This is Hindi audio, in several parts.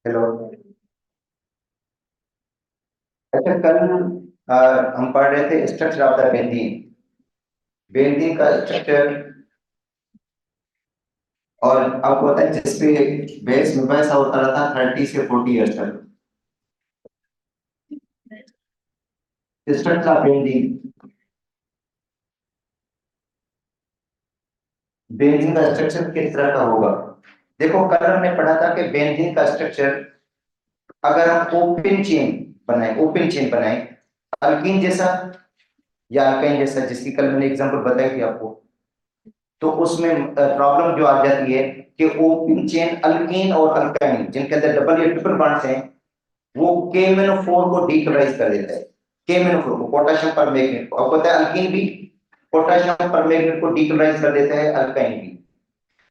हेलो। अच्छा, कल हम पढ़ रहे थे structure of the benzene. Benzene का स्ट्रक्चर। और आपको पता है जिसपे बेस में वैसा होता रहा था 30 से 40 ईयर्स तक। Structure of benzene. बेंजीन का स्ट्रक्चर किस तरह का होगा? देखो, कल हमने पढ़ा था कि बेंजीन का स्ट्रक्चर अगर हम ओपन चेन बनाए अल्कीन जैसा या अल्काइन जैसा, जिसकी कल मैंने एग्जांपल बताई थी आपको, तो उसमें प्रॉब्लम जो आ जाती है कि ओपन चेन अल्कीन और अल्काइन जिनके अंदर डबल या ट्रिपल बॉन्ड्स हैं, वो KMnO4 को डीक्लोराइज कर देता है। KMnO4 को, पोटेशियम परमैंगनेट को। अब पता है अल्कीन भी पोटेशियम परमैंगनेट को डीक्लोराइज कर देता है, अल्काइन भी।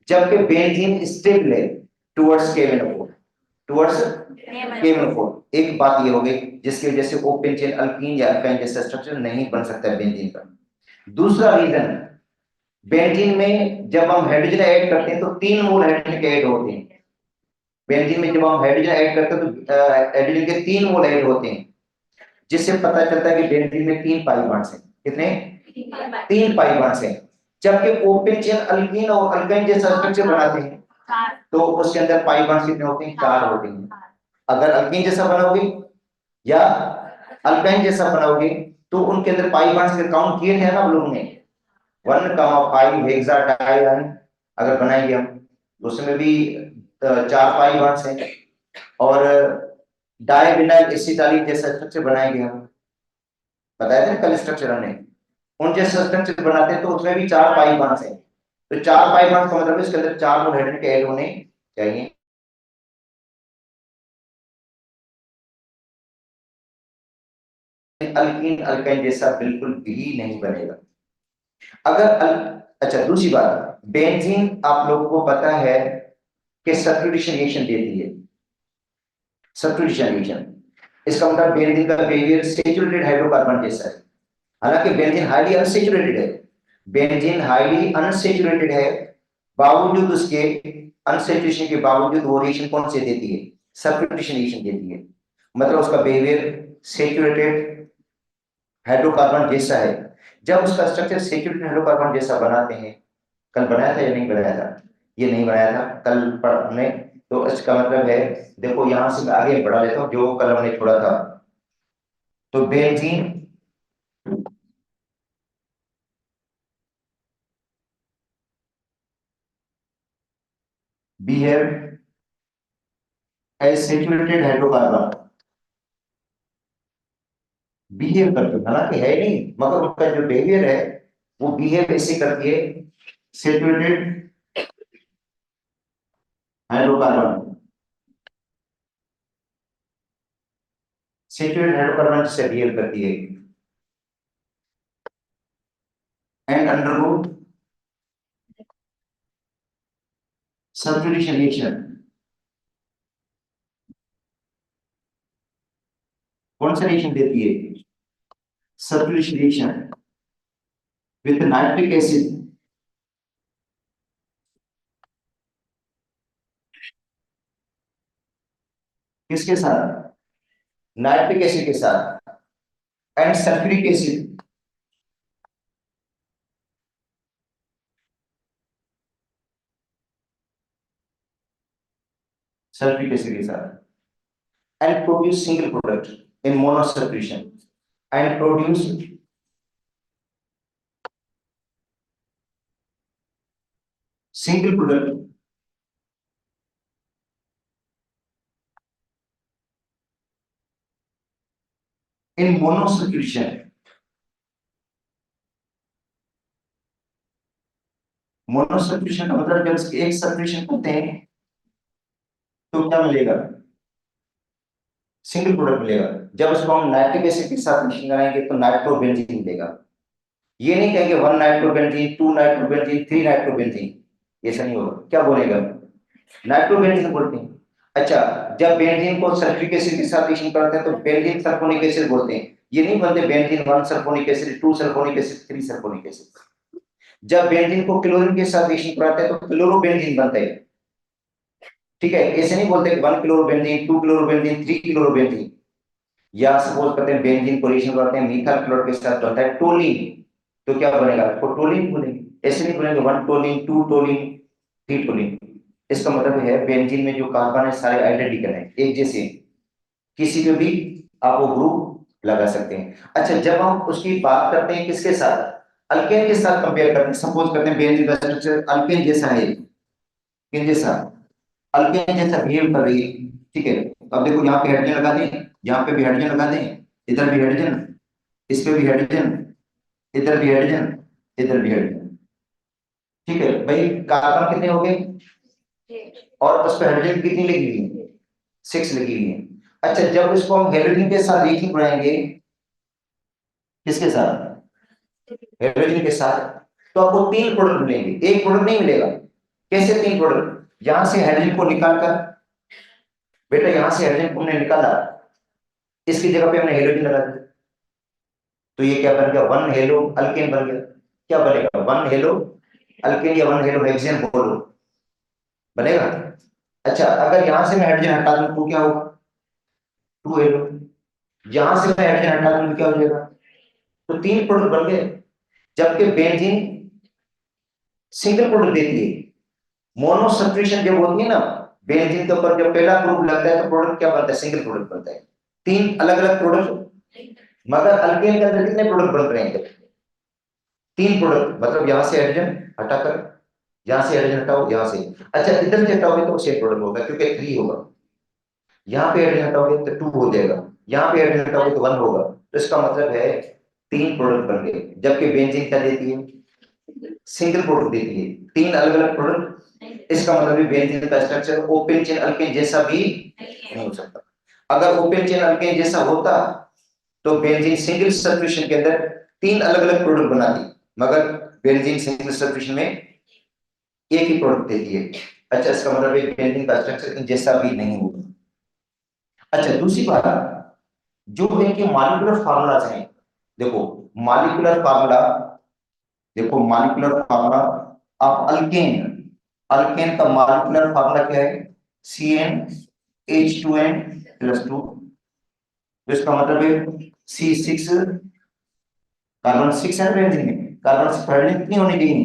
जबकि बेंजीन स्टेबल है टुवर्ड्स KMnO4, टुवर्ड्स KMnO4। एक बात ये हो गई जिसकी वजह से ओपन चेन अल्कीन या अल्काइन जैसा स्ट्रक्चर नहीं बन सकता है बेंजीन का। दूसरा रीजन, बेंजीन में जब हम हाइड्रोजन ऐड करते हैं तो 3 मोल हाइड्रोजन के ऐड होते हैं। बेंजीन में जब हम हाइड्रोजन ऐड करते हैं तो हाइड्रोजन के 3 मोल ऐड होते हैं, जिससे पता चलता है कि बेंजीन में 3 पाई बॉन्ड्स हैं। कितने? 3 पाई बॉन्ड्स हैं। जबकि ओपन चेन अल्कीन और अल्काइन जैसा स्ट्रक्चर बनाते हैं तो उसके अंदर पाई बॉन्ड्स कितने होते हैं? 4 होते हैं। अगर अल्कीन जैसा बनाओगे या अल्काइन जैसा बनाओगे तो उनके अंदर पाई बॉन्ड्स के काउंट किए थे ना हम लोगों ने, 1,5 हेक्साडाइआइन अगर बनाएंगे हम तो उसमें भी 4 पाई बॉन्ड्स हैं। और डाइविनाइल एसिटाइल जैसा स्ट्रक्चर बनाएंगे हम, बताया था ना कल स्ट्रक्चर हमने, उन जैसा स्ट्रक्चर बनाते हैं तो उसमें भी 4 पाई बॉन्ड्स हैं। तो 4 पाई बॉन्ड्स का मतलब इसके अंदर 4 मोल हाइड्रोजन के ऐड होने चाहिए। अल्कीन अल्काइन जैसा बिल्कुल भी नहीं बनेगा। अच्छा, दूसरी बात, बेंजीन आप लोगों को पता है कि सल्फ्यूरिलेशन रिएक्शन देती है। सल्फ्यूरिलेशन रिएक्शन, इसका मतलब बेंजीन का बिहेवियर सैचुरेटेड हाइड्रोकार्बन जैसा है। हालांकि बेंजीन हाईली अनसैचुरेटेड है। बेंजीन हाईली अनसैचुरेटेड है, बावजूद उसके अनसैचुरेशन के बावजूद वो रिएक्शन कौन से देती है? सल्फ्यूरिलेशन रिएक्शन देती है। मतलब उसका बिहेवियर सैचुरेटेड हाइड्रोकार्बन जैसा है। जब उसका स्ट्रक्चर सैचुरेटेड हाइड्रोकार्बन जैसा बनाते हैं, कल बनाया था या नहीं बनाया था? ये नहीं बनाया था कल हमने। तो इसका मतलब है, देखो यहां से मैं आगे बढ़ा लेता हूं जो कल हमने छोड़ा था। तो benzene behave as saturated hydrocarbon, behave करते हैं, हालांकि है नहीं, मगर उसका जो बिहेवियर है वो बिहेव ऐसे करती है सैचुरेटेड हाइड्रोकार्बन। सैचुरेटेड हाइड्रोकार्बन से बिहेव करती है एंड अंडरगो सल्फ्यूरिलेशन रिएक्शन। कौन सा रिएक्शन देती है? Sulphurylation reaction with nitric acid. किसके साथ? नाइट्रिक एसिड के साथ and sulphuric acid. Sulphuric acid के साथ and produce single product in monosulphuration and produce single product in monosulphuration. Monosulphuration का मतलब जब इसके एक सल्फ्यूरेशन होते हैं तो क्या मिलेगा? सिंगल प्रोडक्ट मिलेगा। जब उसको हम नाइट्रिक एसिड के साथ मिक्सिंग कराएंगे तो नाइट्रोबेंजीन मिलेगा। ये नहीं कहेंगे 1 नाइट्रोबेंजीन, 2 नाइट्रोबेंजीन, 3 नाइट्रोबेंजीन, ऐसा नहीं होगा। क्या बोलेगा? नाइट्रोबेंजीन बोलते हैं। अच्छा, जब बेंजीन को सल्फ्यूरिक एसिड के साथ मिक्सिंग करते हैं तो बेंजीन सल्फोनिक एसिड बोलते हैं। ये नहीं बोलते benzene 1 sulphonic acid, 2 sulphonic acid, 3 sulphonic acid. जब बेंजीन को क्लोरीन के साथ मिक्सिंग कराते हैं तो क्लोरोबेंजीन बनता है। ठीक है, ऐसे नहीं बोलते 1 क्लोरोबेंजीन, 2 क्लोरोबेंजीन, 3 क्लोरोबेंजीन, या सपोज करते हैं बेंजीन को रिएक्शन करते हैं मीथाइल क्लोराइड के साथ बनता है टोलीन, तो क्या बनेगा, उसको टोलीन बोलेंगे। ऐसे नहीं बोलेंगे 1 टोलीन, 2 टोलीन, 3 टोलीन। इसका मतलब है बेंजीन में जो कार्बन है सारे आइडेंटिकल है, एक जैसे हैं। किसी पे भी आप वो ग्रुप लगा सकते हैं। अच्छा, जब हम उसकी बात करते हैं किसके साथ, अल्केन के साथ कंपेयर करते हैं, सपोज करते हैं बेंजीन का स्ट्रक्चर अल्केन जैसा है, किन जैसा, अल्केन जैसा बिहेव कर रही है। ठीक है, अब देखो यहाँ पे हाइड्रोजन लगा दें, यहाँ पे भी हाइड्रोजन लगा दें, इधर भी हाइड्रोजन, इस पे भी हाइड्रोजन, इधर भी हाइड्रोजन, इधर भी हाइड्रोजन। ठीक है भाई, कार्बन कितने हो गए, और उस पर हाइड्रोजन कितनी लगी हुई है, 6 लगी हुई है। अच्छा, जब इसको हम हाइड्रोजन के साथ रिएक्शन बनाएंगे, किसके साथ, हाइड्रोजन के साथ, तो आपको 3 प्रोडक्ट मिलेंगे, एक प्रोडक्ट नहीं मिलेगा। कैसे 3 प्रोडक्ट, यहां से हाइड्रोजन को निकालकर, बेटा यहां से हाइड्रोजन को हमने निकाला, इसकी जगह पे हमने हाइड्रोजन लगा दिया, तो ये क्या बन गया, 1 हेलो अल्केन बन गया। क्या बनेगा, 1 हेलो अल्केन या 1 हेलो हेक्सेन बोलो, बनेगा। अच्छा, अगर यहां से मैं हाइड्रोजन हटा दूं तो क्या होगा, 2 हेलो, यहां से मैं हाइड्रोजन हटा दूं तो क्या हो जाएगा, तो 3 प्रोडक्ट बन गए। जबकि बेंजीन सिंगल प्रोडक्ट देती है, मोनो सब्स्टिट्यूशन जब होती है ना, बेंजीन के ऊपर जब पहला ग्रुप लगता है तो प्रोडक्ट क्या बनता है, सिंगल प्रोडक्ट बनता है। 3 अलग अलग प्रोडक्ट, मगर अल्केन के अंदर कितने प्रोडक्ट बन रहे हैं, 3 प्रोडक्ट, मतलब यहां से हाइड्रोजन हटाकर, यहां से हाइड्रोजन हटाओ, यहां से, अच्छा इधर से हटाओगे तो 6 प्रोडक्ट होगा क्योंकि 3 होगा, यहाँ पे हाइड्रोजन हटाओगे तो 2 हो जाएगा, यहाँ पे हाइड्रोजन हटाओगे तो 1 होगा, तो इसका मतलब है 3 प्रोडक्ट बन गए। जबकि बेंजीन क्या देती है, सिंगल प्रोडक्ट देती है, 3 अलग अलग प्रोडक्ट। इसका मतलब है बेंजीन का स्ट्रक्चर ओपन चेन अल्केन जैसा भी नहीं हो सकता। अगर ओपन चेन अल्केन जैसा होता तो बेंजीन सिंगल सब्स्टिट्यूशन के अंदर 3 अलग अलग प्रोडक्ट बनाती, मगर बेंजीन सिंगल सब्स्टिट्यूशन में एक ही प्रोडक्ट देती है। अच्छा, इसका मतलब है बेंजीन का स्ट्रक्चर इन जैसा भी नहीं होगा। अच्छा, दूसरी बात, जो इनके मॉलिक्यूलर फार्मूलाज हैं, देखो मॉलिक्यूलर फार्मूला, देखो molecular formula of alkane, alkane का मॉलिक्यूलर फार्मूला क्या है, CnH2n+2, इसका मतलब है C6, कार्बन 6 है बेंजीन में, कार्बन से हाइड्रोजन कितनी होनी चाहिए,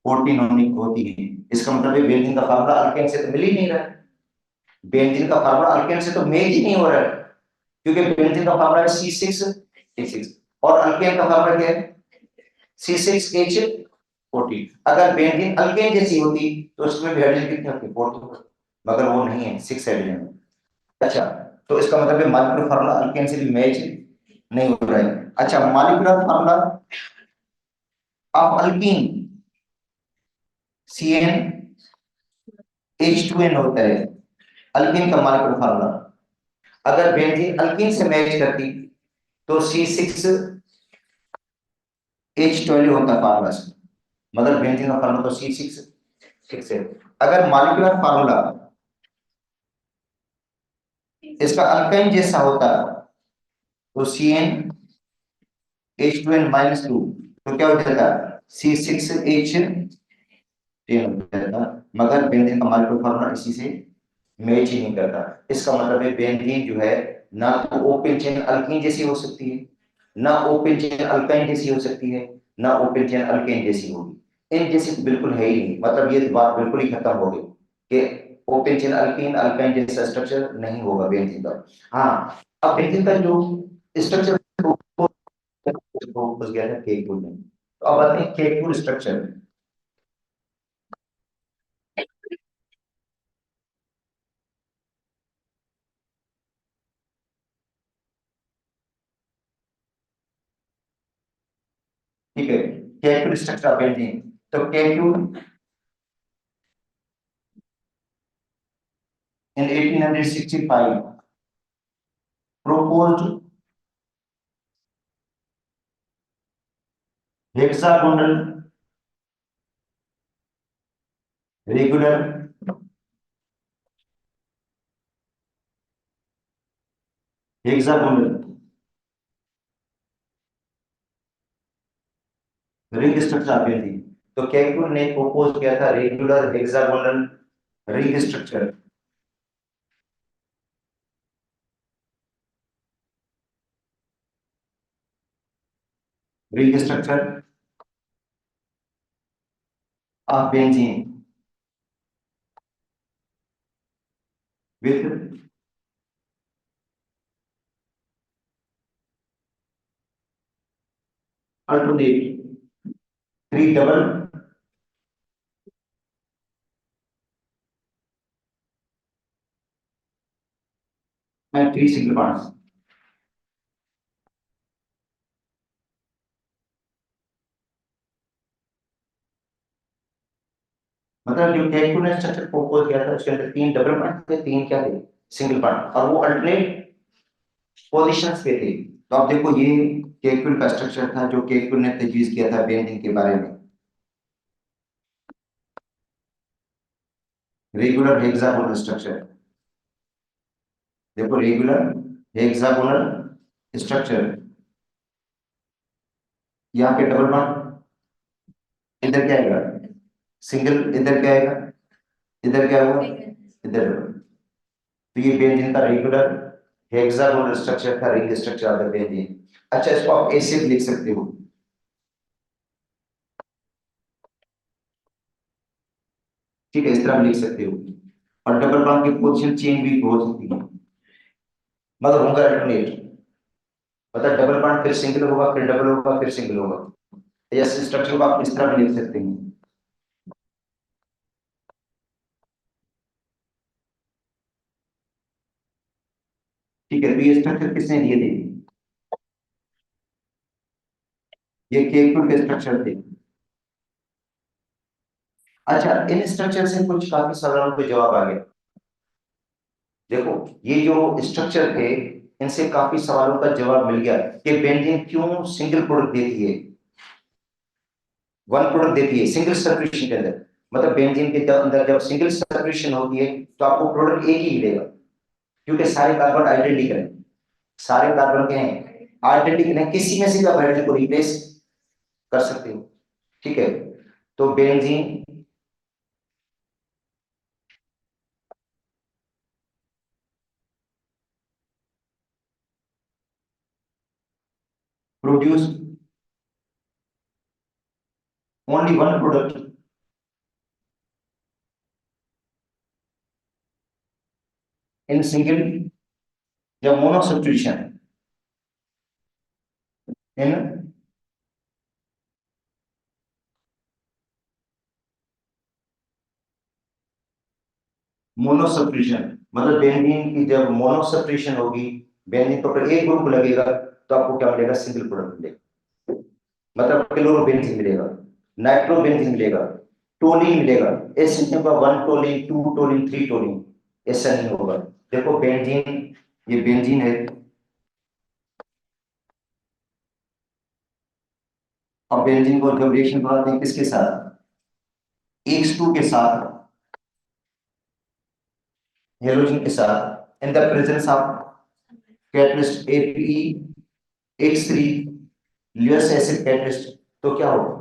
14 होनी होती है। इसका मतलब है बेंजीन का फार्मूला अल्केन से तो मिल ही नहीं रहा है, बेंजीन का फार्मूला अल्केन से तो मैच ही नहीं हो रहा है, क्योंकि बेंजीन का फार्मूला है C6H6 और अल्केन का फार्मूला क्या है, C6H14। अगर बेंजीन अल्केन जैसी होती तो उसमें भी हाइड्रोजन कितने होते, 14, मगर वो नहीं है, 6 हाइड्रोजन। अच्छा, तो इसका मतलब है मॉलिक्यूलर फार्मूला अल्केन से भी मैच नहीं हो रहा है। अच्छा, molecular formula of alkyne CnH2n होता है, अल्कीन का मॉलिक्यूलर फार्मूला। अगर बेंजीन अल्कीन से मैच करती तो C6H12 होता फार्मूला, मतलब बेंजीन का फार्मूला तो C6 है। अगर मॉलिक्यूलर फार्मूला इसका अल्काइन जैसा होता तो CnH2n-2, तो क्या हो जाता, C6H10 हो जाता, मगर बेंजीन का मॉलिक्यूलर फार्मूला इसी से मैच ही नहीं करता। इसका मतलब है बेंजीन जो है ना तो ओपन चेन अल्कीन जैसी हो सकती है, ना ओपन चेन अल्काइन जैसी हो सकती है, ना ओपन चेन अल्केन जैसी होगी। इन जैसी तो बिल्कुल है ही नहीं, मतलब ये बात बिल्कुल ही खत्म हो गई कि ओपन चेन अल्कीन अल्काइन जैसा स्ट्रक्चर नहीं होगा बेंजीन का। हाँ, अब बेंजीन का जो स्ट्रक्चर घुस गया था केकपुर में, तो अब आते हैं केकपुर स्ट्रक्चर। ठीक है, केकपुर स्ट्रक्चर ऑफ बेंजीन, तो केकपुर in 1865 proposed hexagonal regular hexagonal ring structure आप थी। तो कैलकुल ने प्रपोज किया था regular hexagonal ring structure, ring structure of benzene with alternate three double and three single bonds. मतलब जो कैलकुलस ने स्ट्रक्चर प्रपोज किया था उसके अंदर तीन डबल बॉन्ड थे, तीन क्या थे, सिंगल बॉन्ड, और वो अल्टरनेट पोजीशंस पे थे। तो आप देखो ये केकुल का स्ट्रक्चर था जो केकुल ने तजवीज किया था बेंडिंग के बारे में। रेगुलर हेक्सागोनल स्ट्रक्चर, देखो रेगुलर हेक्सागोनल स्ट्रक्चर, यहाँ पे डबल बॉन्ड, इधर क्या आएगा सिंगल, इधर क्या आएगा, इधर क्या होगा, इधर। तो ये बेंजीन का रेगुलर हेक्सागोनल स्ट्रक्चर था, ring structure of the benzene. अच्छा इसको आप ऐसे भी लिख सकते हो, ठीक है, इस तरह भी लिख सकते हो। और डबल बॉन्ड की पोजीशन चेंज भी हो सकती है, मतलब होगा अल्टरनेट, मतलब डबल बॉन्ड फिर सिंगल होगा, फिर डबल होगा, फिर सिंगल होगा। इस स्ट्रक्चर को आप इस तरह भी लिख सकते हैं, ठीक है। तो ये स्ट्रक्चर किसने दिए थे, ये केकुल के स्ट्रक्चर थे। अच्छा इन स्ट्रक्चर से कुछ काफी सवालों के जवाब आ गया। देखो ये जो स्ट्रक्चर थे इनसे काफी सवालों का जवाब मिल गया कि बेंजीन क्यों सिंगल प्रोडक्ट देती है, वन प्रोडक्ट देती है सिंगल सब्स्टिट्यूशन के अंदर। मतलब बेंजीन के अंदर जब सिंगल सब्स्टिट्यूशन होती है तो आपको प्रोडक्ट एक ही मिलेगा, क्योंकि सारे कार्बन आइडेंटिकल हैं, सारे कार्बन के हैं आइडेंटिकल है, किसी में से भी आप हाइड्रोजन को रिप्लेस कर सकते हो, ठीक है। तो benzene produce only one product in single या मोनो सब्स्टिट्यूशन, इन मोनो सब्स्टिट्यूशन, मतलब बेंजीन की जब मोनो सब्स्टिट्यूशन होगी, बेंजीन तो पर एक ग्रुप लगेगा तो आपको क्या मिलेगा, सिंगल प्रोडक्ट मिलेगा, मतलब क्लोरोबेंजीन मिलेगा, नाइट्रोबेंजीन मिलेगा, टोलिन मिलेगा। ऐसे नहीं होगा one toluene, two toluene, three toluene, ऐसा नहीं होगा। देखो बेंजीन, ये बेंजीन है, और बेंजीन को जब रिएक्शन बनाते हैं किसके साथ, X2 के साथ, हेलोजन के साथ, in the presence of catalyst APEX3 Lewis acid catalyst, तो क्या होगा,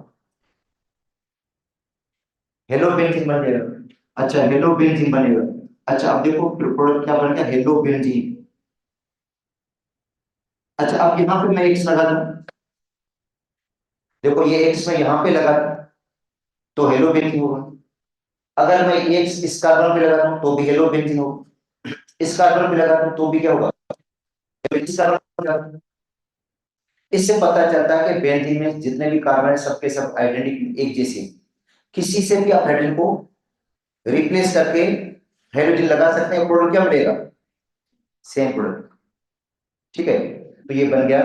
हेलो बेंजीन बन जाएगा। अच्छा हेलो बेंजीन बनेगा। अच्छा अब देखो प्रोडक्ट क्या बन गया, हेलो बेंजीन। अच्छा अब यहाँ पे मैं एक्स लगा दूं, देखो ये एक्स मैं यहाँ पे लगा दूं, तो हेलो बेंजीन होगा। अगर मैं एक्स इस कार्बन पे लगा दूं तो भी हेलो बेंजीन होगा, इस कार्बन पे लगा दूं तो भी क्या होगा, इस कार्बन पे लगा दूं। इससे पता चलता है कि बेंजीन में जितने भी कार्बन है सबके सब आइडेंटिटी एक जैसे हैं। किसी से भी आप हाइड्रोजन को रिप्लेस करके हाइड्रोजन लगा सकते हैं, प्रोडक्ट क्या मिलेगा, सेम प्रोडक्ट, ठीक है। तो ये बन गया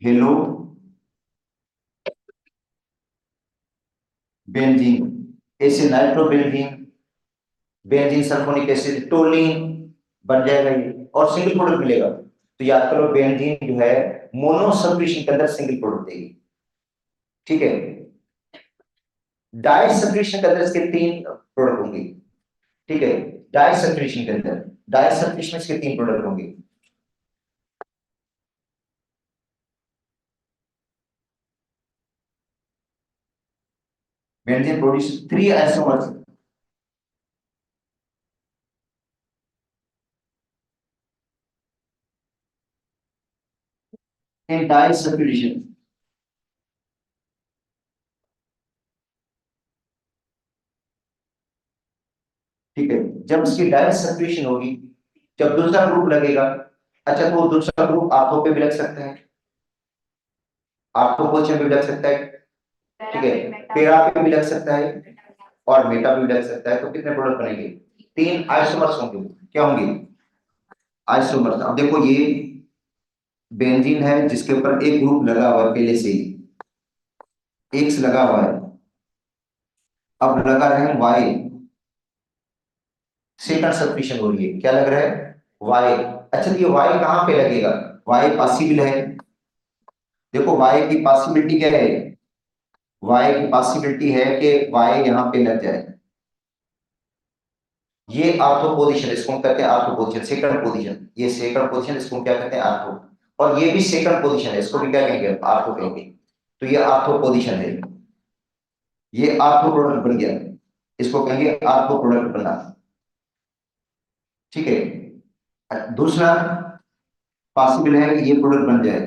हेलो बेंजीन, ऐसे nitrobenzene, benzene sulphonic acid, toluene बन जाएगा ये, और सिंगल प्रोडक्ट मिलेगा। तो याद करो बेंजीन जो है मोनो सब्स्टिट्यूशन के अंदर सिंगल प्रोडक्ट देगी, ठीक है। डाई सब्स्टिट्यूशन के अंदर इसके तीन प्रोडक्ट होंगे, ठीक है। डाई सब्स्टिट्यूशन के अंदर, डाई सब्स्टिट्यूशन में इसके तीन प्रोडक्ट होंगे। बेंजीन प्रोड्यूस थ्री आइसोमर्स, इन डाई सब्स्टिट्यूशन, ठीक है, जब इसकी डाई सब्स्टिट्यूशन होगी, जब दूसरा ग्रुप लगेगा, अच्छा तो वो दूसरा ग्रुप आर्थो पे भी लग सकता है, आर्थो पोजीशन पे भी लग सकता है, ठीक है, पेरा पे भी लग सकता है और मेटा पे भी लग सकता है। तो कितने प्रोडक्ट बनेंगे? तीन आइसोमर्स होंगे। क्या होंगे? आइसोमर्स। अब देखो ये बेंजीन है जिसके ऊपर एक ग्रुप लगा हुआ है पहले से ही, एक्स लगा हुआ है, अब लगा रहे हैं वाई, सेकंड सब्स्टिट्यूशन हो रही है, क्या लग रहा है? वाई। अच्छा तो ये वाई कहाँ पे लगेगा? वाई पॉसिबल है, देखो वाई की पॉसिबिलिटी क्या है, वाई की पॉसिबिलिटी है कि वाई यहाँ पे लग जाए, ये आर्थो पोजीशन, इसको हम कहते हैं आर्थो पोजीशन, सेकंड पोजीशन, ये सेकंड पोजीशन, इसको हम क्या कहते हैं? आर्थो। और ये भी सेकंड पोजीशन है, इसको भी क्या कहेंगे? आर्थो कहेंगे। तो ये आर्थो पोजीशन है, ये आर्थो प्रोडक्ट बन गया, इसको कहेंगे आर्थो प्रोडक्ट बना, ठीक है। दूसरा पॉसिबल है कि ये प्रोडक्ट बन जाए,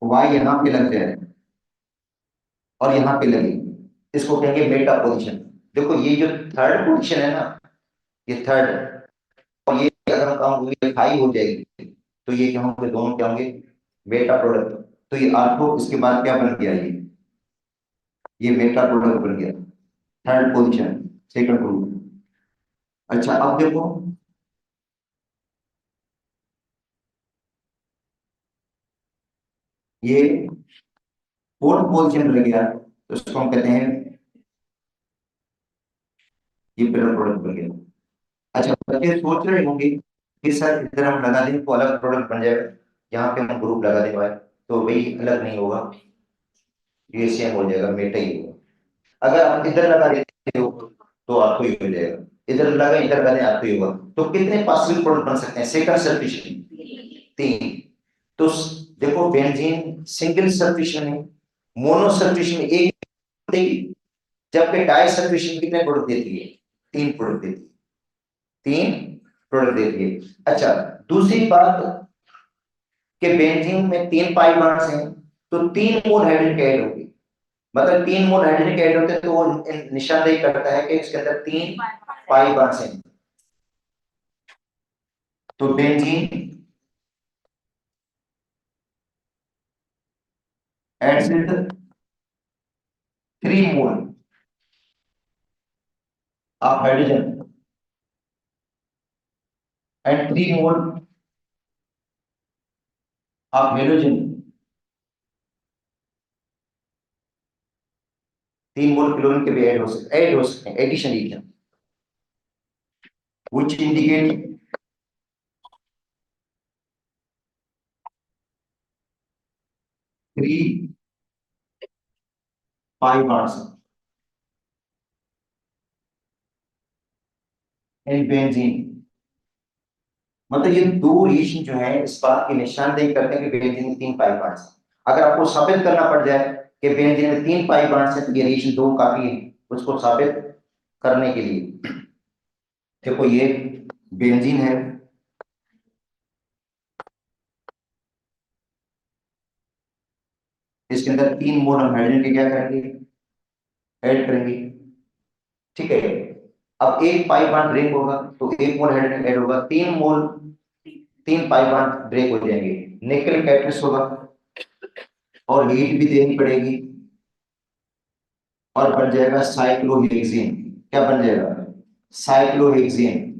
वाई यहाँ पे लग जाए और यहाँ पे लगे, इसको कहेंगे मेटा पोजीशन। देखो ये जो थर्ड पोजीशन है ना, ये थर्ड, और ये अगर हम कहूँ ये हाई हो जाएगी, तो ये क्या होंगे? दोनों क्या होंगे? Meta product. तो ये आर्थो, इसके बाद क्या बन गया? ये मेटा प्रोडक्ट बन गया, थर्ड पोजीशन, सेकंड ग्रुप। अच्छा अब देखो, ये फोर्थ पोजीशन रह गया, तो इसको हम कहते हैं, ये पेयर प्रोडक्ट बन गया। अच्छा बच्चे सोच रहे होंगे कि सर इधर हम लगा दें तो अलग प्रोडक्ट बन जाएगा, यहाँ पे हम ग्रुप लगा दें भाई, तो वही अलग नहीं होगा, ये सेम हो जाएगा, मेटा ही होगा। अगर आप इधर लगा देते हो तो आपको ही मिल जाएगा, इधर लगा इधर लगा दें आपको ही होगा। तो कितने पॉसिबल प्रोडक्ट बन सकते हैं सेकंड सब्स्टिट्यूशन? तीन। तो देखो बेंजीन सिंगल सब्स्टिट्यूशन है, मोनो सब्स्टिट्यूशन एक देगी, जबकि डाई सब्स्टिट्यूशन कितने प्रोडक्ट देती है? तीन प्रोडक्ट देती है, तीन प्रोडक्ट देती है। अच्छा दूसरी बात कि बेंजीन में तीन पाई बॉन्ड्स हैं, तो तीन मोल हाइड्रोजन ऐड होंगे, मतलब तीन मोल हाइड्रोजन ऐड होते हैं, तो वो निशानदेही करता है कि इसके अंदर तीन पाई बॉन्ड्स हैं। तो benzene adds with 3 mole of hydrogen and 3 mole of halogen, 3 mole chlorine के भी ऐड हो सकते हैं, addition reaction, which indicate 3 pi bonds in benzene। मतलब ये दो रिएक्शन जो है इस बात की निशानदेही करते हैं कि बेंजीन में 3 पाई बॉन्ड्स। अगर आपको साबित करना पड़ जाए कि बेंजीन में 3 पाई बॉन्ड्स है, तो ये रिएक्शन दो काफी है उसको साबित करने के लिए। देखो ये बेंजीन है, इसके अंदर 3 मोल हम हाइड्रोजन के क्या करेंगे? ऐड करेंगे, ठीक है। अब एक पाई बॉन्ड ब्रेक होगा तो 1 मोल हाइड्रोजन ऐड होगा, 3 मोल, 3 पाई बॉन्ड ब्रेक हो जाएंगे, निकल कैटलिस्ट होगा और हीट भी देनी पड़ेगी और बन जाएगा साइक्लोहेक्सेन। क्या बन जाएगा? साइक्लोहेक्सेन।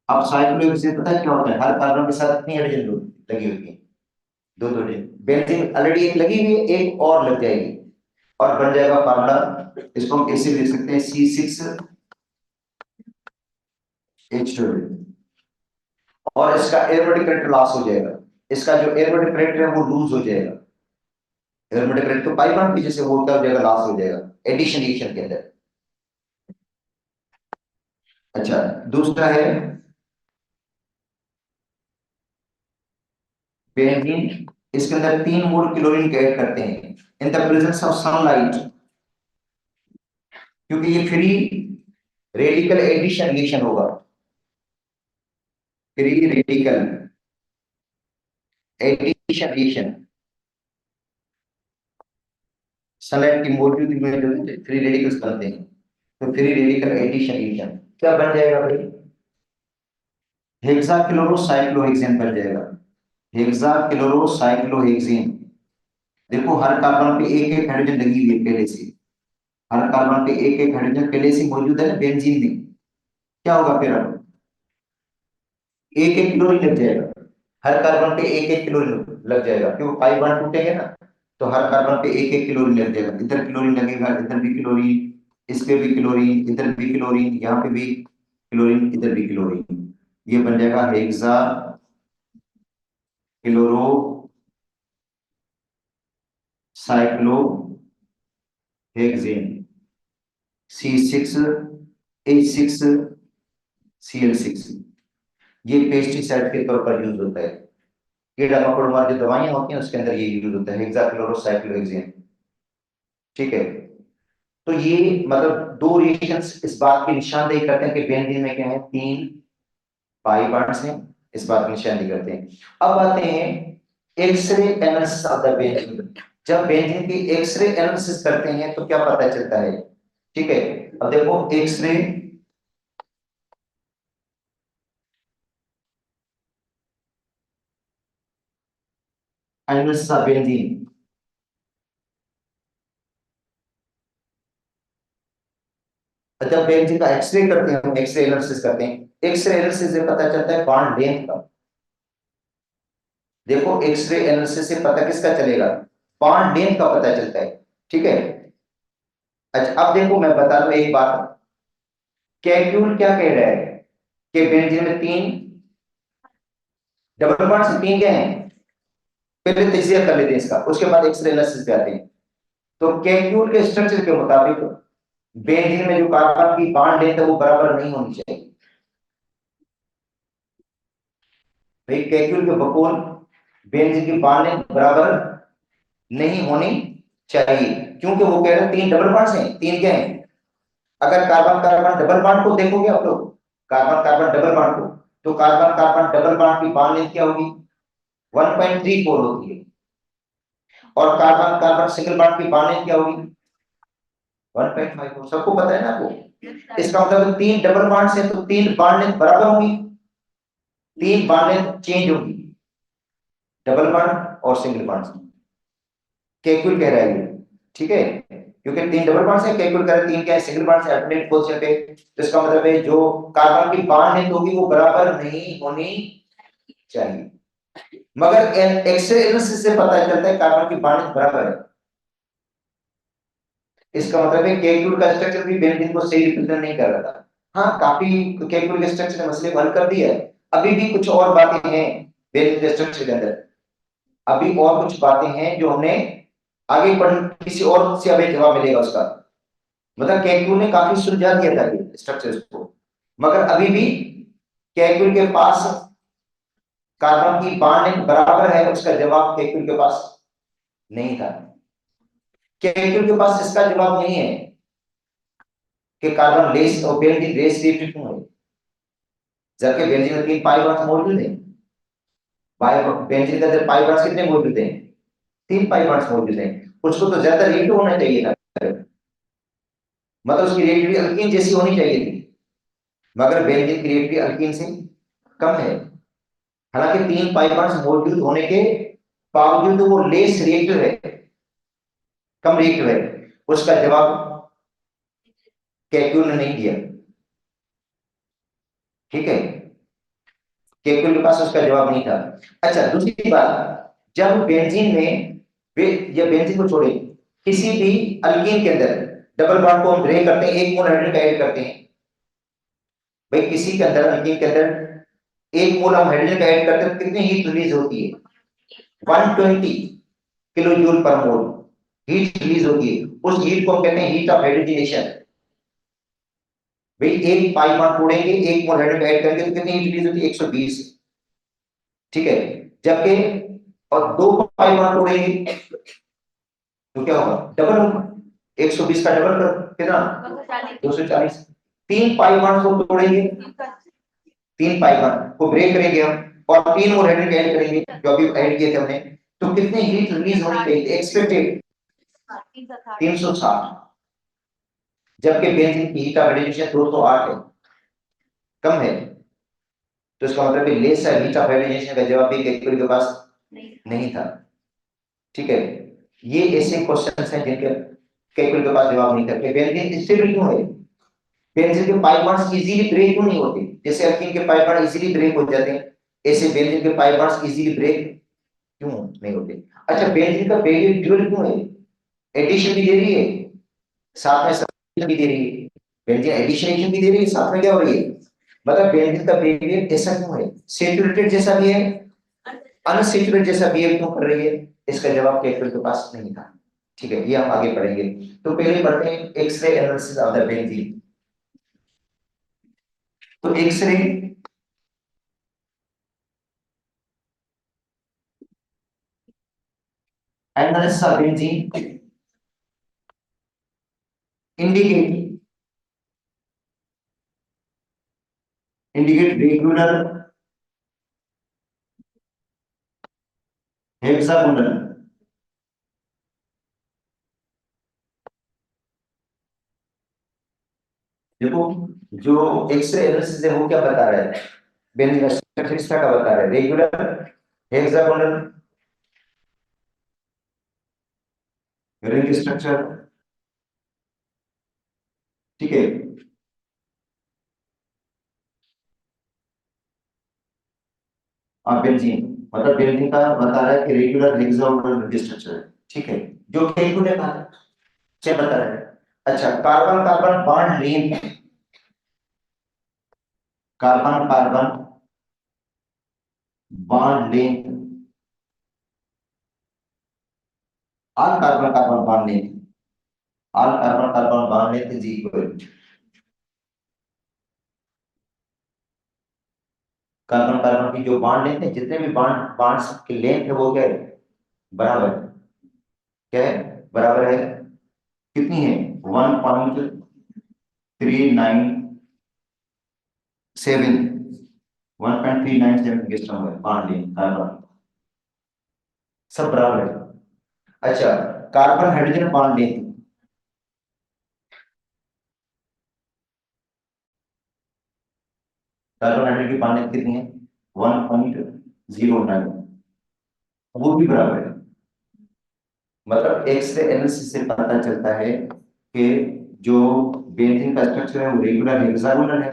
अब साइक्लोहेक्सेन पता है क्या होता है? हर कार्बन के साथ कितनी हाइड्रोजन लगी हुई है? दो दो हाइड्रोजन। बेंजीन ऑलरेडी एक लगी हुई है, एक और लग जाएगी और बन जाएगा फार्मूला, इसको हम कैसे लिख सकते हैं? C6H12। और इसका एरोमेटिक करंट लॉस हो जाएगा, इसका जो एरोमेटिक करंट है वो लूज हो जाएगा, एरोमेटिक करंट तो पाई बॉन्ड की जैसे वो क्या हो जाएगा? लॉस हो जाएगा एडिशन रिएक्शन के अंदर। अच्छा दूसरा है बेंजीन, इसके अंदर 3 मोल क्लोरीन का ऐड करते हैं in the presence of sunlight, क्योंकि ये फ्री रेडिकल एडिशन रिएक्शन होगा, free radical addition reaction, sunlight की मौजूदगी में जो फ्री रेडिकल्स बनते हैं, तो फ्री रेडिकल एडिशन रिएक्शन क्या बन जाएगा भाई, हेक्साक्लोरोसाइक्लोहेक्सेन बन जाएगा, हेक्साक्लोरोसाइक्लोहेक्सेन। देखो हर कार्बन पे एक एक हाइड्रोजन लगी हुई है पहले से, हर कार्बन पे एक एक हाइड्रोजन पहले से मौजूद है ना बेंजीन में, क्या होगा फिर अब एक एक क्लोरीन लग जाएगा, हर कार्बन पे एक एक क्लोरीन लग जाएगा, क्योंकि पाई बॉन्ड टूटेंगे ना, तो हर कार्बन पे एक एक क्लोरीन लग जाएगा, इधर क्लोरीन लगेगा, इधर भी क्लोरीन, इस पे भी क्लोरीन, इधर भी क्लोरीन, यहाँ पे भी क्लोरीन, इधर भी क्लोरीन, ये बन जाएगा हेक्सा क्लोरो साइक्लोहेक्सेन C6H6Cl6, ये पेस्टिसाइड के तौर पर यूज होता है, कीड़ा मकोड़ा जो दवाइयां होती हैं उसके अंदर ये यूज होता है हेक्साक्लोरोसाइक्लोहेक्सेन। ठीक है, तो ये मतलब दो रिएक्शंस इस बात की निशानदेही करते हैं कि बेंजीन में क्या है, तीन पाई बॉन्ड्स हैं, इस बात की निशानदेही करते हैं। अब आते हैं x ray analysis of the benzene, जब बेंजीन की एक्सरे एनालिसिस करते हैं तो क्या पता चलता है। ठीक है, अब देखो एक्सरे एनालिसिस ऑफ बेंजीन, जब बेंजीन का एक्सरे करते हैं, एक्सरे एनालिसिस करते हैं, एक्सरे एनालिसिस से पता चलता है बॉन्ड लेंथ का। देखो एक्सरे एनालिसिस से पता किसका चलेगा, बॉन्ड लेंथ का पता चलता है। ठीक है, अच्छा अब देखो मैं बता दूं एक बात, कैक्यूल क्या कह रहा है कि बेंजीन में तीन डबल बॉन्ड से तीन क्या हैं, पहले तजिया कर लेते हैं इसका, उसके बाद एक्सरे एनालिसिस पे आते हैं। तो कैक्यूल के स्ट्रक्चर के मुताबिक बेंजीन में जो कार्बन की बॉन्ड लेंथ है वो बराबर नहीं होनी चाहिए। भाई कैक्यूल के बकौल बेंजीन की बॉन्ड लेंथ बराबर नहीं होनी चाहिए, क्योंकि वो कह रहे हैं तीन डबल बॉन्ड्स हैं, तीन क्या हैं, अगर कार्बन कार्बन डबल बॉन्ड को देखोगे आप लोग, कार्बन कार्बन डबल बॉन्ड को, तो कार्बन कार्बन डबल बॉन्ड की बॉन्ड लेंथ क्या होगी, 1.34 होती है, और कार्बन कार्बन सिंगल बॉन्ड की बॉन्ड लेंथ क्या होगी, 1.54, सबको पता है ना आपको। इसका मतलब तीन डबल बॉन्ड से तो तीन बॉन्ड लेंथ बराबर होगी, तीन बॉन्ड लेंथ चेंज होगी, डबल बॉन्ड और सिंगल बॉन्ड, केक्युल कह रहा है ये। ठीक है, क्योंकि तीन डबल बॉन्ड है, केक्युल कह रहा है तीन क्या है, सिंगल बॉन्ड से अल्टरनेट पोजीशन पे, तो इसका मतलब है जो कार्बन की बॉन्ड लेंथ होगी वो बराबर नहीं होनी चाहिए, मगर एक्सरे एनालिसिस से पता चलता है कार्बन की बॉन्ड लेंथ बराबर है। इसका मतलब है केक्युल का स्ट्रक्चर भी बेंजीन को सही रिप्रेजेंट नहीं कर रहा था। हाँ, काफी केक्युल के स्ट्रक्चर ने मसले को हल कर दिया है, अभी भी कुछ और बातें हैं बेंजीन के स्ट्रक्चर के अंदर, अभी और कुछ बातें हैं जो हमने आगे पढ़, किसी और से हमें जवाब मिलेगा उसका। मतलब कैलकुल ने काफी सुलझा दिया था ये स्ट्रक्चर्स को, मगर अभी भी कैलकुल के पास कार्बन की बॉन्ड लेंथ बराबर है, उसका जवाब कैलकुल के पास नहीं था। कैलकुल के पास इसका जवाब नहीं है कि कार्बन लेस और बेंजीन लेस रिएक्टेड क्यों है, जबकि बेंजीन में तीन पाई बॉन्ड्स मौजूद हैं, बेंजीन के अंदर पाई बॉन्ड्स कितने मौजूद हैं, तीन पाई बॉन्ड्स मौजूद हैं, उसको तो ज्यादा रिएक्ट होना चाहिए था, मतलब उसकी रिएक्टिविटी अल्कीन जैसी होनी चाहिए थी, मगर बेंजीन की रिएक्टिविटी अल्कीन से कम है, हालांकि तीन पाई बॉन्ड्स मौजूद होने के बावजूद वो लेस रिएक्टिव है, कम रिएक्टिव है, उसका जवाब कैक्यूल ने नहीं दिया। ठीक है, कैक्यूल के पास उसका जवाब नहीं था। अच्छा दूसरी बात, जब बेंजीन में या बेंजीन को छोड़े किसी भी अल्कीन के अंदर डबल बॉन्ड को हम ब्रेक करते हैं, एक मोल हाइड्रोजन का ऐड करते हैं, भाई किसी के अंदर अल्कीन के अंदर एक मोल हम हाइड्रोजन का ऐड करते हैं तो कितनी हीट रिलीज होती है, 120 किलो जूल पर मोल हीट रिलीज होती है, उस हीट को हम कहते हैं हीट ऑफ हाइड्रोजनेशन। भाई एक पाई बॉन्ड तोड़ेंगे, एक मोल हाइड्रोजन ऐड करेंगे तो कितनी हीट रिलीज होती है, 120। ठीक है, जबकि और दो पाई बॉन्ड तोड़ेंगे तो क्या होगा, डबल होगा, 120 का डबल कर कितना, 240। 3 पाई बॉन्ड्स को तोड़ेंगे, 3 पाई बॉन्ड को ब्रेक करेंगे हम, और 3 और हाइड्रोजन ऐड करेंगे जो अभी ऐड किए थे हमने, तो कितनी हीट रिलीज होनी चाहिए एक्सपेक्टेड 360, जबकि बेंजीन की हीट ऑफ हाइड्रोजन 208 है, कम है। तो इसका मतलब है लेस हीट ऑफ हाइड्रोजन का जवाब भी केकुल के पास नहीं था। ठीक है, ये ऐसे क्वेश्चंस हैं जिनके केकुल के पास जवाब नहीं था कि बेंजीन स्टेबल क्यों है, बेंजीन के पाई बॉन्ड्स इजीली ब्रेक क्यों नहीं होते, जैसे अल्कीन के पाई बॉन्ड इजीली ब्रेक हो जाते हैं, ऐसे बेंजीन के पाई बॉन्ड्स इजीली ब्रेक क्यों नहीं होते। अच्छा, बेंजीन का बेरियर ड्यूअल क्यों है, एडिशन भी दे रही है साथ में सब्स्टिट्यूशन भी दे रही है, बेंजीन एडिशन भी दे रही है साथ में क्या हो रही है, मतलब बेंजीन का बेरियर ऐसा क्यों है, सेचुरेटेड जैसा भी है अनसेचुरेटेड जैसा बिहेव क्यों कर रही है, इसका जवाब केकुल के पास नहीं था। ठीक है, ये हम आगे पढ़ेंगे। तो पहले पढ़ते हैं x ray analysis of the benzene. तो X-ray analysis of benzene indicate regular hexagonal, देखो जो एक्सरे एनालिसिस है वो क्या बता रहा है, बेंजीन का स्ट्रक्चर इस तरह का बता रहा है, रेगुलर हेक्सागोनल रिंग स्ट्रक्चर। ठीक है, और बेंजीन मतलब बेंजीन का बता रहा है कि रेगुलर हेक्सागोनल रिंग स्ट्रक्चर है। ठीक है, जो केकुल ने कहा क्या बता रहा है। अच्छा, carbon carbon bond length, carbon carbon bond length, all carbon carbon bond length, all carbon carbon bond length is equal, carbon carbon की जो बॉन्ड लेंथ है, जितने भी बॉन्ड्स की लेंथ है वो क्या है, बराबर है, क्या है, बराबर है, कितनी है 1.397, 1.397 एंगस्ट्रॉम है बॉन्ड लेंथ कार्बन, सब बराबर है। अच्छा, carbon hydrogen bond length, carbon hydrogen की बॉन्ड लेंथ कितनी है 1.09, वो भी बराबर है। मतलब एक्सरे एनालिसिस से पता चलता है कि जो बेंजीन का स्ट्रक्चर है वो रेगुलर हेक्सागोनल है,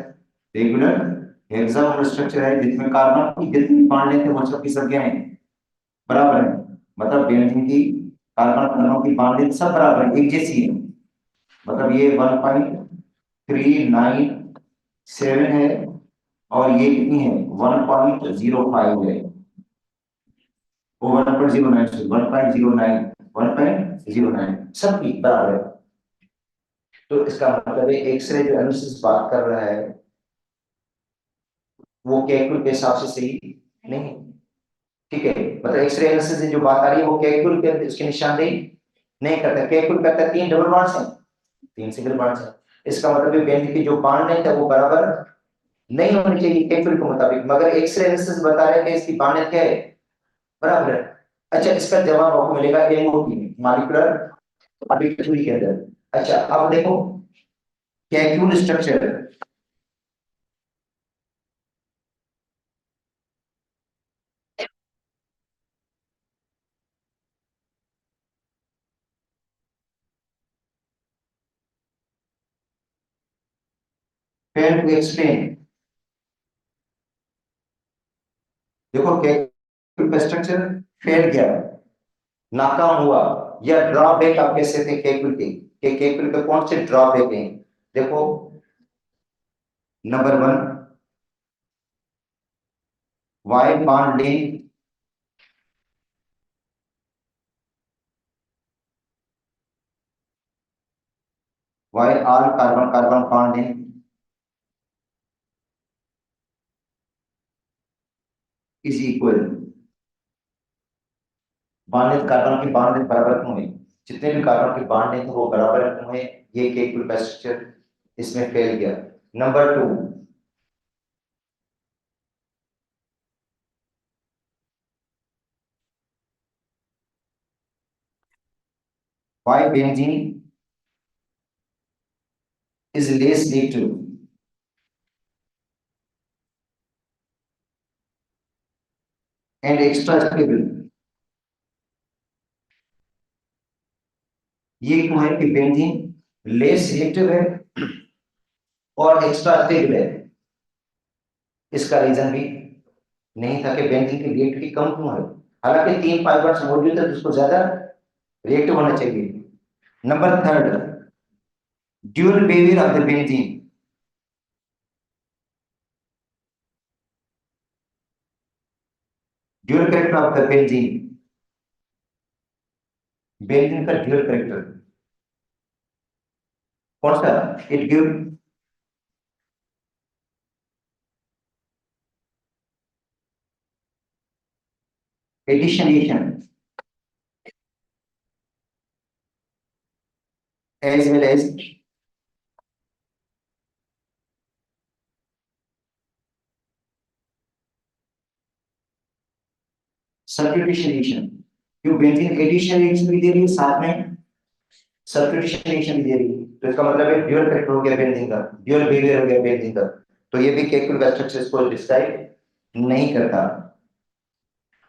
रेगुलर हेक्सागोनल स्ट्रक्चर है जिसमें कार्बन की जितनी बॉन्ड लेंथ है वो सबकी सब क्या है, बराबर है। मतलब बेंजीन की कार्बन परमाणु की बॉन्ड लेंथ सब बराबर है, एक जैसी है। मतलब ये 1.397 है और ये कितनी है 1.05 है, वो 1.09, 1.09, 1.09 सबकी बराबर है। तो इसका मतलब है एक्सरे जो एनालिसिस बात कर रहा है वो कैलकुल के हिसाब से सही नहीं। ठीक है, मतलब एक्सरे एनालिसिस से जो बात आ रही है वो कैलकुल के उसकी निशानदेही नहीं करता, कैलकुल करता है 3 डबल बॉन्ड्स हैं 3 सिंगल बॉन्ड्स हैं, इसका मतलब है बेंजीन की जो बॉन्ड लेंथ है वो बराबर नहीं होनी चाहिए कैलकुल के मुताबिक, मगर एक्सरे एनालिसिस बता रहे हैं कि इसकी बॉन्ड लेंथ क्या है, बराबर है। अच्छा, इसका जवाब आपको मिलेगा एमओटी में, मॉलिक्यूलर ऑर्बिटरी के अंदर। अच्छा, अब देखो कैल्क्यूल स्ट्रक्चर, फेल टू एक्सप्लेन, देखो कैल्क्यूल का स्ट्रक्चर फेल गया, नाकाम हुआ, या ड्रॉबैक आप कह सकते हैं कैल्क्यूल के, कि कैल्क्यूल के कौन से ड्रॉबैक हैं। देखो, number 1 why bond length, why all carbon carbon bond length is equal, bond length carbon की बॉन्ड लेंथ बराबर क्यों है, जितने भी कार्बन की बॉन्ड लेंथ वो बराबर क्यों है, ये कैल्क्यूल का स्ट्रक्चर इसमें फेल गया। Number 2, why benzene is less reactive and extra stable। ये क्यों है कि बेंजीन लेस रिएक्टिव है और एक्स्ट्रा स्टेबल है? इसका रीजन भी नहीं था कि बेंजीन की रिएक्टिविटी कम क्यों है, हालांकि 3 फाइबर्स मौजूद है तो उसको ज्यादा रिएक्टिव होना चाहिए। Number 3, dual behaviour of the benzene. Dual character of the benzene, benzene का ड्यूअल कैरेक्टर कौन सा? It give additionation as well as substitution. क्यों बेंजीन एडिशन रिएक्शन भी दे रही है, साथ में सब्स्टिट्यूशन रिएक्शन भी दे रही है, तो इसका मतलब है ड्यूअल कैरेक्टर हो गया बेंजीन का, ड्यूअल बिहेवियर हो गया बेंजीन का। तो ये भी केमिकल स्ट्रक्चर्स को डिस्क्राइब नहीं करता।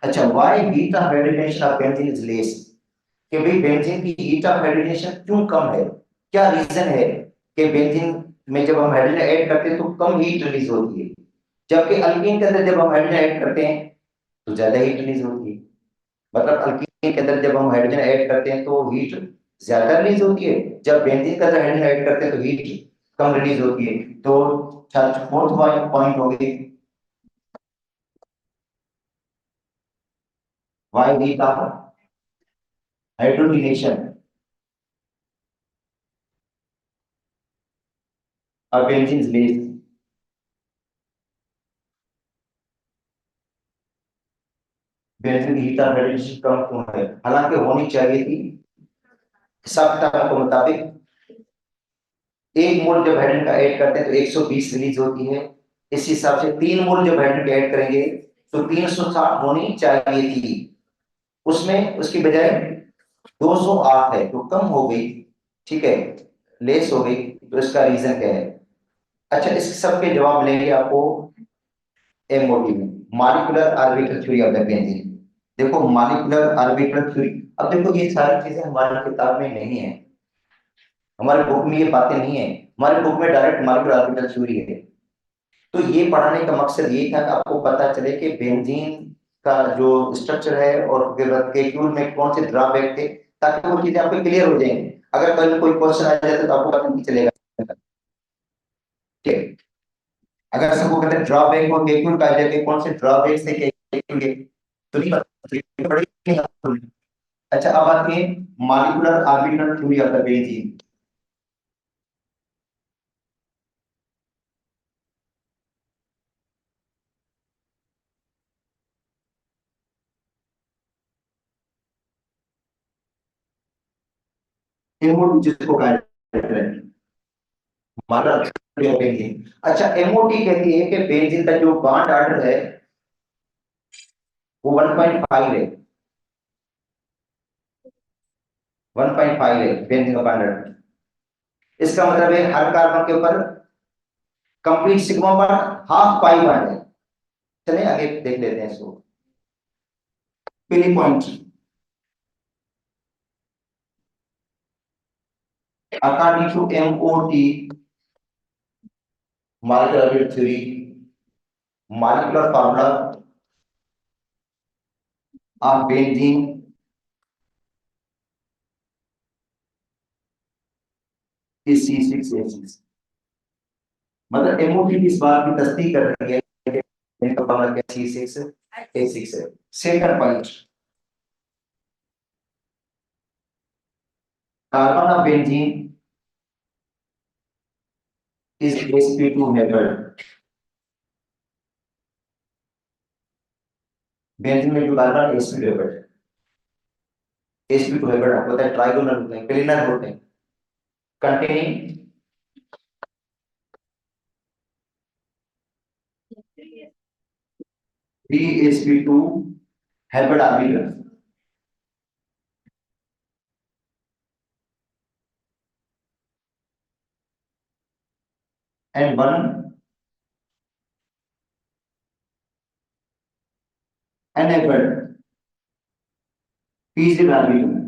अच्छा, why heat of hydrogenation of benzene is less, कि भाई बेंजीन की हीट ऑफ हाइड्रोजनेशन क्यों कम है, क्या रीजन है कि बेंजीन में जब हम हाइड्रोजन ऐड करते हैं तो कम हीट रिलीज होती है, जबकि अल्कीन के अंदर जब हम हाइड्रोजन ऐड करते हैं तो ज्यादा हीट रिलीज होती है। मतलब अल्कीन के अंदर जब हम हाइड्रोजन ऐड करते हैं तो हीट ज्यादा रिलीज होती है, जब बेंजीन के अंदर हाइड्रोजन ऐड करते हैं तो हीट कम रिलीज होती है। तो फोर्थ पॉइंट हो गई, why heat of hydrogenation of benzene is less. Benzene की हीट ऑफ हाइड्रोजनेशन कम क्यों है, हालांकि होनी चाहिए थी। सब तरह के मुताबिक एक मोल जब हाइड्रोजन का ऐड करते हैं तो 120 रिलीज होती है, इस हिसाब से 3 मोल जब हाइड्रोजन का ऐड करेंगे तो 360 होनी चाहिए थी, उसमें उसकी बजाय 208 है तो कम हो गई, ठीक है, लेस हो गई। तो इसका रीजन क्या है? अच्छा, इस सब के जवाब लेंगे आपको एमओटी में, molecular orbital theory of the benzene. देखो मॉलिक्यूलर ऑर्बिटल थ्योरी, अब देखो ये सारी चीजें हमारी किताब में नहीं है, हमारे बुक में ये बातें नहीं है, हमारे बुक में डायरेक्ट मॉलिक्यूलर ऑर्बिटल थ्योरी है। तो ये पढ़ाने का मकसद ये था कि आपको पता चले कि बेंजीन का जो स्ट्रक्चर है और केक्यूल में कौन से ड्रॉबैक थे, ताकि वो चीजें आपको क्लियर हो जाएंगी। अगर कल कोई क्वेश्चन आ जाता तो आपको पता नहीं चलेगा, ठीक है। अगर सबको कहते हैं ड्रॉबैक और केक्यूल का आ जाए कौन से ड्रॉबैक से केक्यूल के, तो नहीं पता पड़ेगा। अच्छा, अब आते हैं molecular orbital theory of the benzene. जिसको कहा जाता है हमारा बेंजीन। अच्छा, एमओटी कहती है कि बेंजीन का जो बॉन्ड ऑर्डर है वो 1.5 है, 1.5 है बेंजीन का बॉन्ड ऑर्डर। इसका मतलब है हर कार्बन के ऊपर complete sigma bond half pi bond है। चलिए आगे देख लेते हैं इसको। पहली point, according to MOT molecular theory, molecular formula of benzene is C6H6। मतलब एमओटी इस बात की तस्दीक कर रही है कि इनका फार्मूला क्या C6H6 है। Second point, carbon of benzene is sp2 hybrid। Benzene में जो carbon sp2 hybrid, sp2 hybrid आपको पता है ट्राइगोनल होते हैं, प्लेनर होते हैं, containing 3sp2 hybrid arbiters and one enabled feasible arbitrage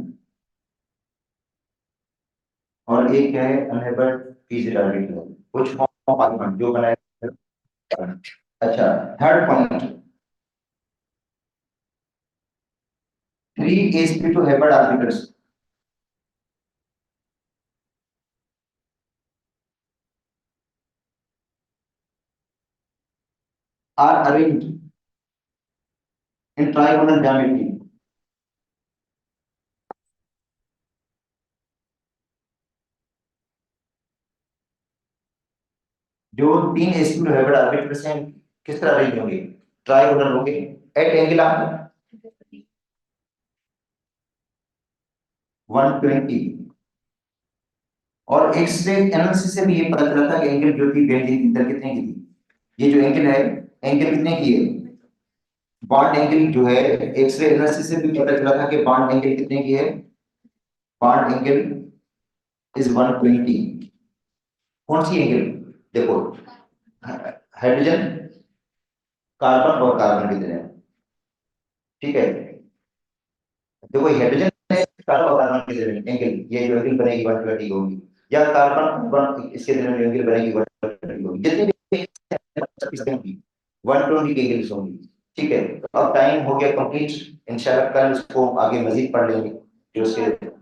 और एक है अनएबल्ड feasible arbitrage कुछ फॉर्म आर्गुमेंट जो बनाया। अच्छा, third point 3sp2 hybrid arbiters are arranged in trigonal geometry जो 3sp2 hybrid arbiters हैं किस तरह अरेंज होंगे, ट्राइगोनल होंगे एट एंगल ऑफ 120 और एक्सरे एनालिसिस से भी ये पता चला था कि एंगल जो थी बेंडिंग की दर कितने की थी। ये जो एंगल है, एंगल कितने की है, बॉन्ड एंगल जो है एक्सरे एनालिसिस से भी पता चला था कि बॉन्ड एंगल कितने की है, बॉन्ड एंगल इज 120। कौन सी एंगल, देखो हाइड्रोजन कार्बन और कार्बन की तरह, ठीक है। देखो हाइड्रोजन कार्बन और कार्बन की तरह एंगल, ये जो एंगल बनेगी 120 होगी, या कार्बन कार्बन इसके तरह एंगल बनेगी 120 होगी, जितनी भी 120 की एंगल्स होंगी, ठीक है। तो अब टाइम हो गया कंप्लीट, इंशाल्लाह कल इसको आगे मजीद पढ़ लेंगे जो उसके